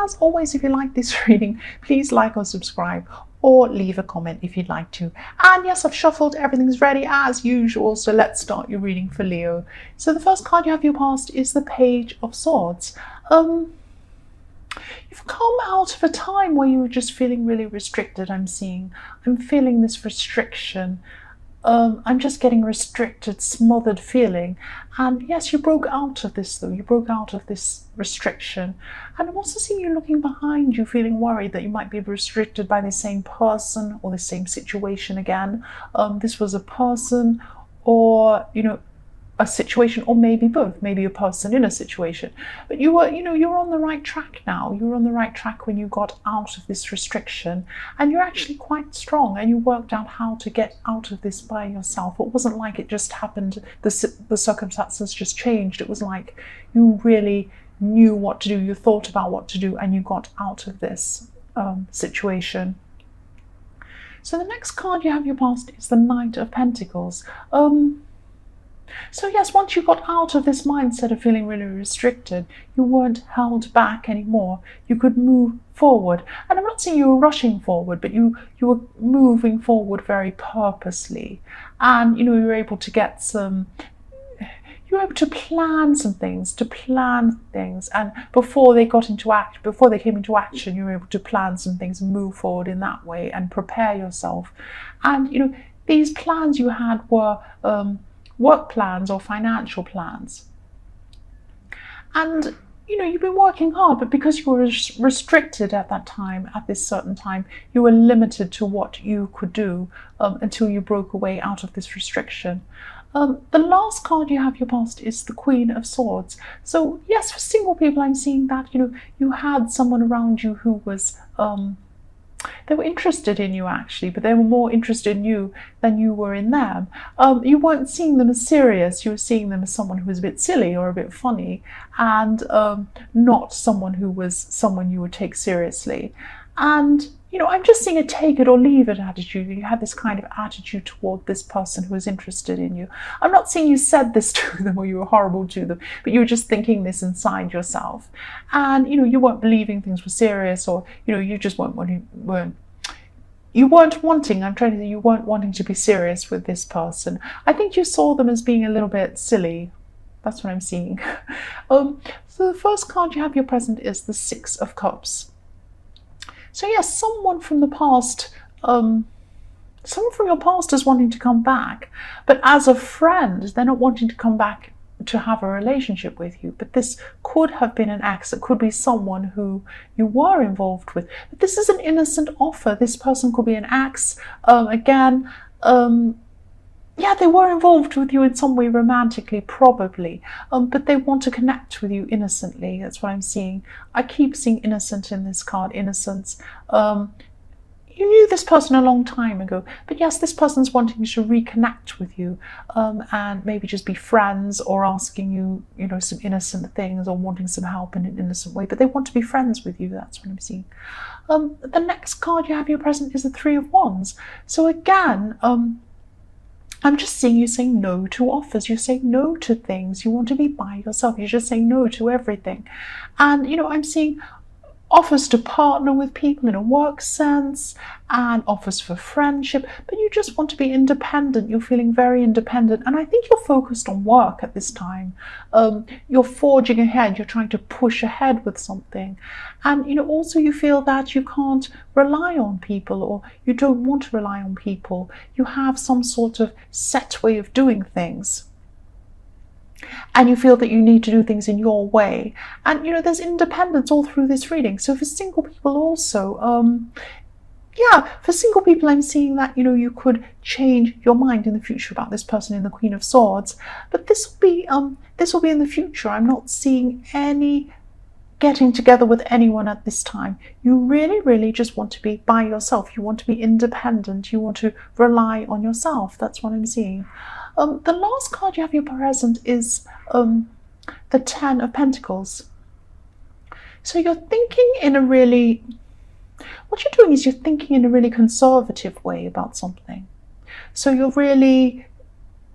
as always, if you like this reading, please like or subscribe, or leave a comment if you'd like to. And yes, I've shuffled, everything's ready as usual, so let's start your reading for Leo. So the first card you have your past is the Page of Swords. You've come out of a time where you were just feeling really restricted. I'm feeling this restriction. I'm just getting restricted, smothered feeling. And yes, you broke out of this though. You broke out of this restriction. And I'm also seeing you looking behind you, feeling worried that you might be restricted by the same person or the same situation again. This was a person, or, a situation, or maybe both, maybe a person in a situation. But you're on the right track now. You're on the right track when you got out of this restriction, and you're actually quite strong, and you worked out how to get out of this by yourself. It wasn't like it just happened, the circumstances just changed. It was like you really knew what to do, you thought about what to do, and you got out of this situation. So the next card you have your past is the Knight of Pentacles. So yes, once you got out of this mindset of feeling really restricted, you weren't held back anymore. You could move forward. And I'm not saying you were rushing forward, but you were moving forward very purposely. And, you were able to plan some things, and before they came into action, you were able to plan some things and move forward in that way and prepare yourself. And, these plans you had were work plans or financial plans. And, you've been working hard, but because you were restricted at that time, at this certain time, you were limited to what you could do until you broke away out of this restriction. The last card you have your past is the Queen of Swords. So yes, for single people, I'm seeing that, you had someone around you who was, they were interested in you actually, but they were more interested in you than you were in them. You weren't seeing them as serious, you were seeing them as someone who was a bit silly or a bit funny, and not someone who was someone you would take seriously. And, I'm just seeing a take it or leave it attitude. You had this kind of attitude toward this person who was interested in you. I'm not saying you said this to them or you were horrible to them, but you were just thinking this inside yourself. And, you weren't believing things were serious, or, you just weren't wanting to be serious with this person. I think you saw them as being a little bit silly. That's what I'm seeing. So the first card you have your present is the Six of Cups. So yes, someone from the past, someone from your past is wanting to come back, but as a friend, they're not wanting to come back to have a relationship with you. But this could have been an ex. It could be someone who you were involved with. But this is an innocent offer. This person could be an ex. Yeah, they were involved with you in some way romantically, probably, but they want to connect with you innocently. That's what I'm seeing. I keep seeing innocent in this card, innocence. You knew this person a long time ago, but yes, this person's wanting to reconnect with you, and maybe just be friends, or asking you, some innocent things, or wanting some help in an innocent way, but they want to be friends with you. That's what I'm seeing. The next card you have your present is the Three of Wands. So again, I'm just seeing you saying no to offers. You say no to things. You want to be by yourself. You just say no to everything. And, I'm seeing offers to partner with people in a work sense, and offers for friendship, but you just want to be independent. You're feeling very independent, and I think you're focused on work at this time. You're forging ahead, you're trying to push ahead with something, and also you feel that you can't rely on people, or you don't want to rely on people. You have some sort of set way of doing things, and you feel that you need to do things in your way. And there's independence all through this reading. So for single people also, for single people, I'm seeing that you could change your mind in the future about this person in the Queen of Swords, but this will be in the future. I'm not seeing any getting together with anyone at this time. You really just want to be by yourself. You want to be independent. You want to rely on yourself. That's what I'm seeing. The last card you have your present is the Ten of Pentacles. So you're thinking in a really, what you're doing is you're thinking in a really conservative way about something. So you're really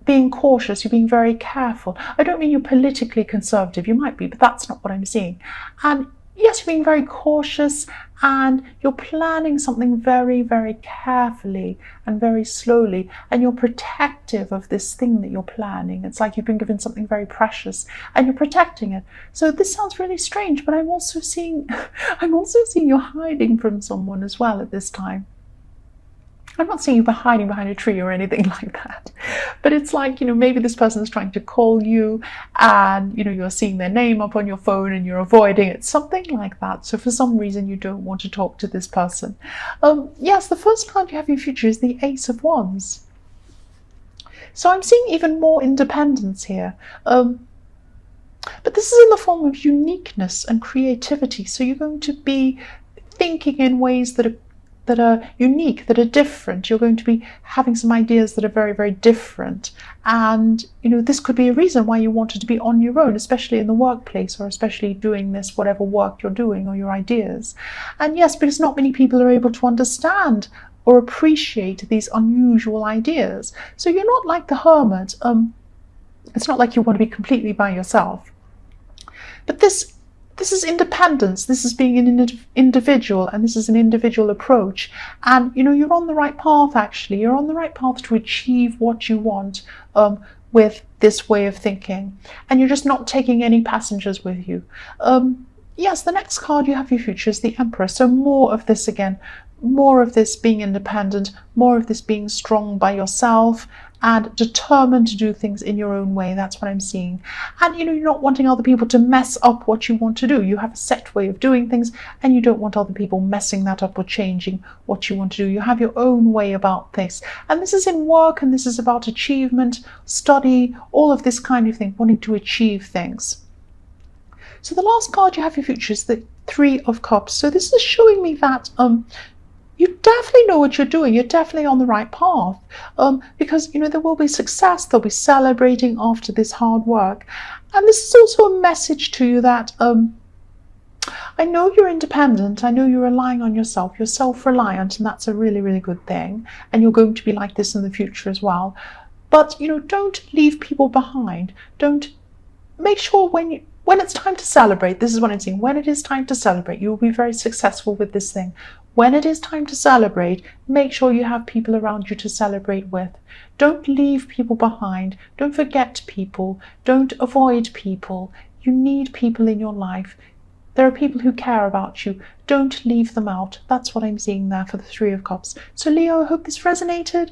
being cautious, you're being very careful. I don't mean you're politically conservative, you might be, but that's not what I'm seeing. And yes, you're being very cautious and you're planning something very, very carefully and very slowly, and you're protective of this thing that you're planning. It's like you've been given something very precious and you're protecting it. So this sounds really strange, but I'm also seeing you're hiding from someone as well at this time. I'm not seeing you hiding behind a tree or anything like that, but it's like, maybe this person is trying to call you and, you're seeing their name up on your phone and you're avoiding it, something like that. So for some reason, you don't want to talk to this person. Yes, the first card you have in your future is the Ace of Wands. So I'm seeing even more independence here. But this is in the form of uniqueness and creativity. So you're going to be thinking in ways that are unique, that are different. You're going to be having some ideas that are very, very different. And, this could be a reason why you wanted to be on your own, especially in the workplace, or especially doing this, whatever work you're doing, or your ideas. And yes, because not many people are able to understand or appreciate these unusual ideas. So you're not like the hermit. It's not like you want to be completely by yourself. But this is independence. This is being an individual, and this is an individual approach. And, you're on the right path, actually. You're on the right path to achieve what you want with this way of thinking. And you're just not taking any passengers with you. Yes, the next card you have for your future is the Emperor. So more of this again. More of this being independent. More of this being strong by yourself and determined to do things in your own way. That's what I'm seeing. And you're not wanting other people to mess up what you want to do. You have a set way of doing things and you don't want other people messing that up or changing what you want to do. You have your own way about this. And this is in work, and this is about achievement, study, all of this kind of thing, wanting to achieve things. So the last card you have for your future is the Three of Cups. So this is showing me that you definitely know what you're doing. You're definitely on the right path, because there will be success. They'll be celebrating after this hard work. And this is also a message to you that I know you're independent. I know you're relying on yourself. You're self-reliant, and that's a really, really good thing. And you're going to be like this in the future as well. But don't leave people behind. Don't make sure when it's time to celebrate. This is what I'm seeing. When it is time to celebrate, you will be very successful with this thing. When it is time to celebrate, make sure you have people around you to celebrate with. Don't leave people behind. Don't forget people. Don't avoid people. You need people in your life. There are people who care about you. Don't leave them out. That's what I'm seeing there for the Three of Cups. So Leo, I hope this resonated.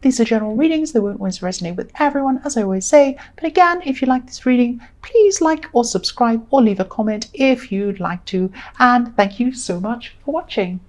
These are general readings. They won't always resonate with everyone, as I always say. But again, if you like this reading, please like or subscribe or leave a comment if you'd like to. And thank you so much for watching.